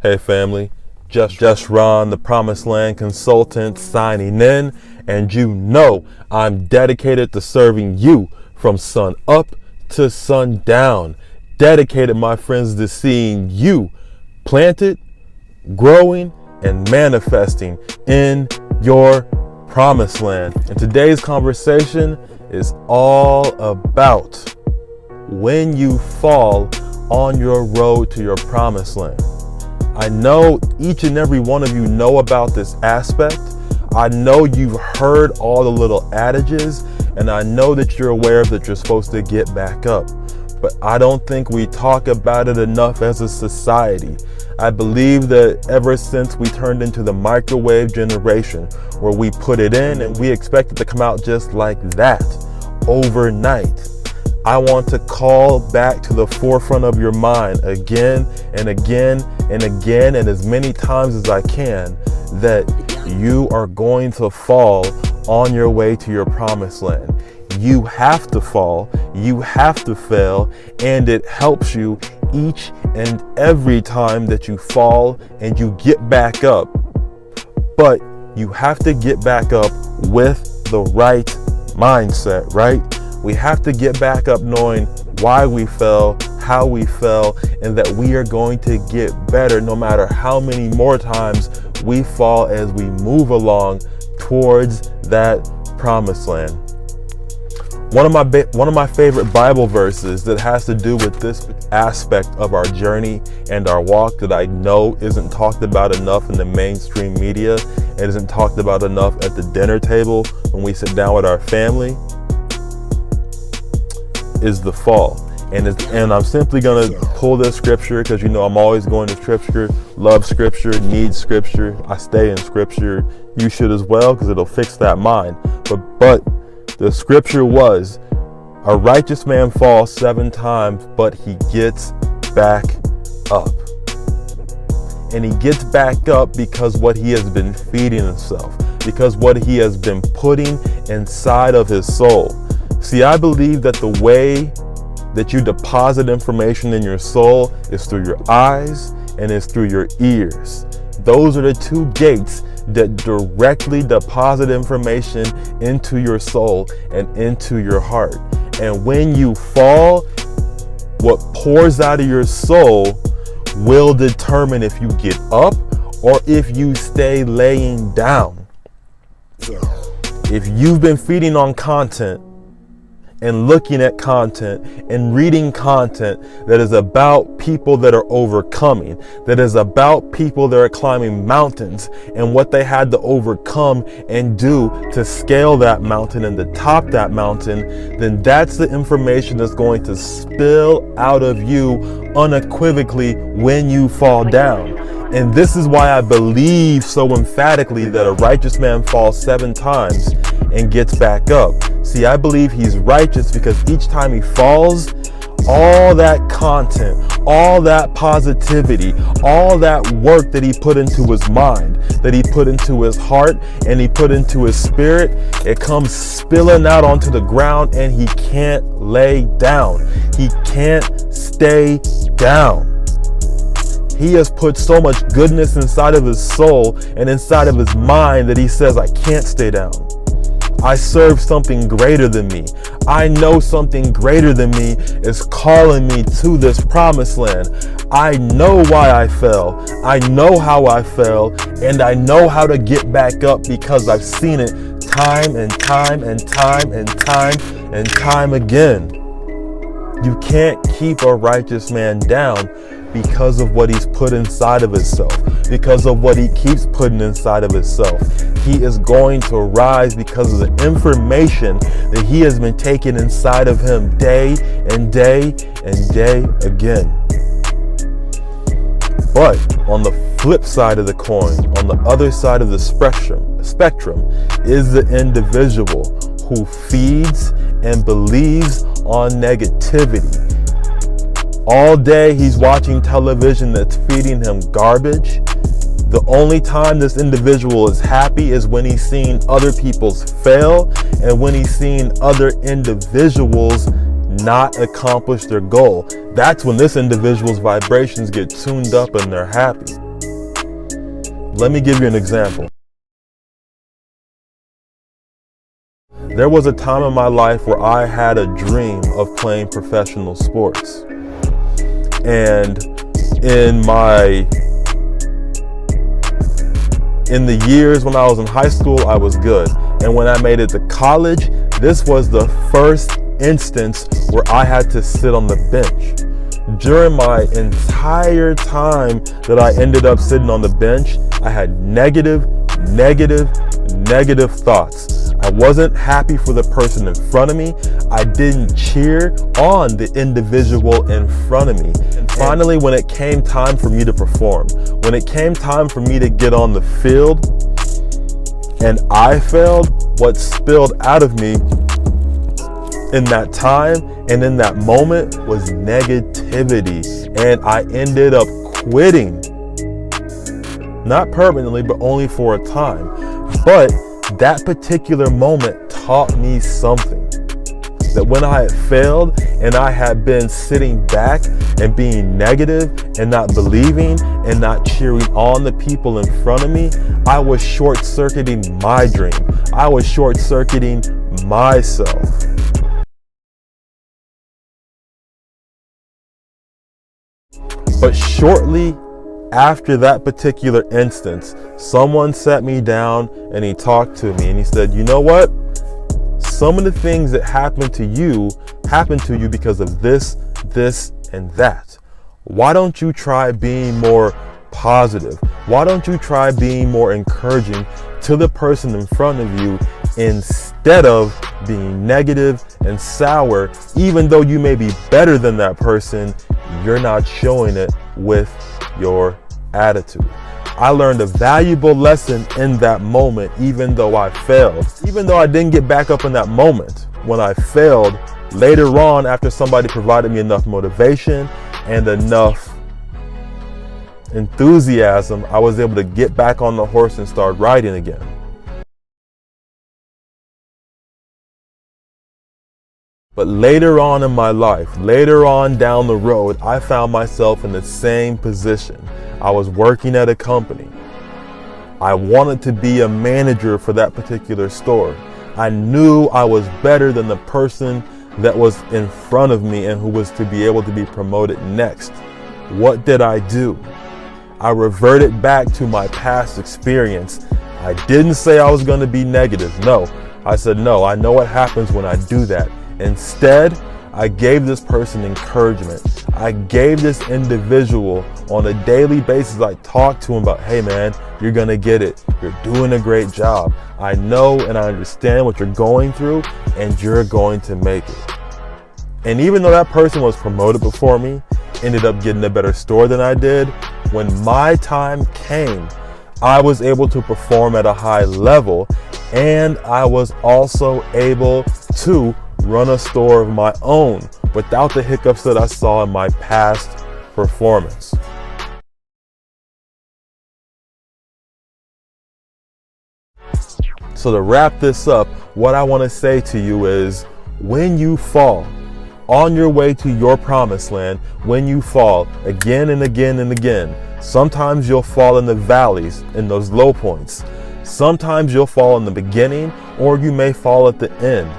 Hey family, Jeshurun, the Promised Land Consultant, signing in, and you know I'm dedicated to serving you from sun up to sun down. Dedicated, my friends, to seeing you planted, growing, and manifesting in your Promised Land. And today's conversation is all about when you fall on your road to your Promised Land. I know each and every one of you know about this aspect. I know you've heard all the little adages, and I know that you're aware that you're supposed to get back up. But I don't think we talk about it enough as a society. I believe that ever since we turned into the microwave generation, where we put it in and we expect it to come out just like that, overnight, I want to call back to the forefront of your mind again and again and again and as many times as I can that you are going to fall on your way to your Promised Land. You have to fall, you have to fail, and it helps you each and every time that you fall and you get back up. But you have to get back up with the right mindset, right? We have to get back up knowing why we fell, how we fell, and that we are going to get better no matter how many more times we fall as we move along towards that Promised Land. One of my favorite Bible verses that has to do with this aspect of our journey and our walk that I know isn't talked about enough in the mainstream media, it isn't talked about enough at the dinner table when we sit down with our family, is the fall. And I'm simply going to pull this scripture because you know I'm always going to scripture, love scripture, need scripture. I stay in scripture. You should as well because it'll fix that mind. But the scripture was, a righteous man falls 7 times, but he gets back up. And he gets back up because what he has been feeding himself, because what he has been putting inside of his soul. See, I believe that the way that you deposit information in your soul is through your eyes and is through your ears. Those are the 2 gates that directly deposit information into your soul and into your heart. And when you fall, what pours out of your soul will determine if you get up or if you stay laying down. If you've been feeding on content and looking at content and reading content that is about people that are overcoming, that is about people that are climbing mountains and what they had to overcome and do to scale that mountain and to top that mountain, then that's the information that's going to spill out of you unequivocally when you fall down. And this is why I believe so emphatically that a righteous man falls 7 times and gets back up. See, I believe he's righteous because each time he falls, all that content, all that positivity, all that work that he put into his mind, that he put into his heart, and he put into his spirit, it comes spilling out onto the ground and he can't lay down. He can't stay down. He has put so much goodness inside of his soul and inside of his mind that he says, I can't stay down. I serve something greater than me. I know something greater than me is calling me to this Promised Land. I know why I fell. I know how I fell, and I know how to get back up because I've seen it time and time and time and time and time again. You can't keep a righteous man down because of what he's put inside of himself, because of what he keeps putting inside of himself. He is going to rise because of the information that he has been taking inside of him day and day and day again. But on the flip side of the coin, on the other side of the spectrum is the individual who feeds and believes on negativity. All day he's watching television that's feeding him garbage. The only time this individual is happy is when he's seeing other people's fail and when he's seeing other individuals not accomplish their goal. That's when this individual's vibrations get tuned up and they're happy. Let me give you an example. There was a time in my life where I had a dream of playing professional sports. And in the years when I was in high school, I was good. And when I made it to college, this was the first instance where I had to sit on the bench. During my entire time that I ended up sitting on the bench, I had negative thoughts. I wasn't happy for the person in front of me. I didn't cheer on the individual in front of me. And finally, when it came time for me to perform, when it came time for me to get on the field and I failed, what spilled out of me in that time and in that moment was negativity. And I ended up quitting. Not permanently, but only for a time. But that particular moment taught me something. That when I had failed and I had been sitting back and being negative and not believing and not cheering on the people in front of me, I was short-circuiting my dream. I was short-circuiting myself. But shortly after that particular instance, someone sat me down and he talked to me and he said, you know what? Some of the things that happened to you because of this, and that. Why don't you try being more positive? Why don't you try being more encouraging to the person in front of you instead of being negative and sour? Even though you may be better than that person, you're not showing it with your attitude. I learned a valuable lesson in that moment, even though I failed. Even though I didn't get back up in that moment, when I failed, later on, after somebody provided me enough motivation and enough enthusiasm, I was able to get back on the horse and start riding again. But later on in my life, later on down the road, I found myself in the same position. I was working at a company. I wanted to be a manager for that particular store. I knew I was better than the person that was in front of me and who was to be able to be promoted next. What did I do? I reverted back to my past experience. I didn't say I was going to be negative. No, I said, no, I know what happens when I do that. Instead, I gave this person encouragement. I gave this individual on a daily basis, I talked to him about, hey man, you're gonna get it. You're doing a great job. I know and I understand what you're going through and you're going to make it. And even though that person was promoted before me, ended up getting a better store than I did, when my time came, I was able to perform at a high level, and I was also able to run a store of my own without the hiccups that I saw in my past performance. So to wrap this up, what I want to say to you is, when you fall on your way to your promised land, when you fall again and again and again, sometimes you'll fall in the valleys, in those low points. Sometimes you'll fall in the beginning, or you may fall at the end.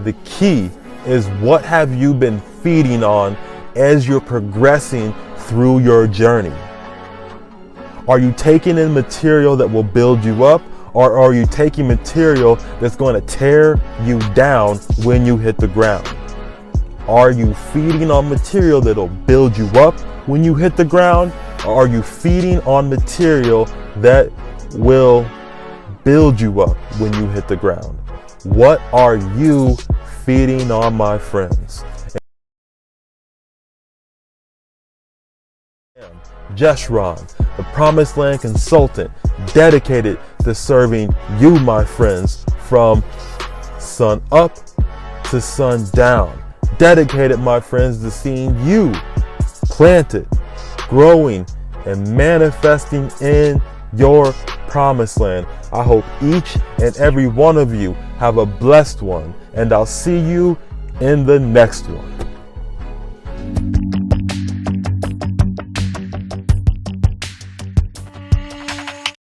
The key is, what have you been feeding on as you're progressing through your journey? Are you taking in material that will build you up, or are you taking material that's going to tear you down when you hit the ground? Are you feeding on material that'll build you up when you hit the ground, or are you feeding on material that will build you up when you hit the ground? What are you feeding on, my friends? Jeshurun, the Promised Land Consultant, dedicated to serving you, my friends, from sun up to sun down. Dedicated, my friends, to seeing you planted, growing, and manifesting in your promised land. I hope each and every one of you have a blessed one, and I'll see you in the next one.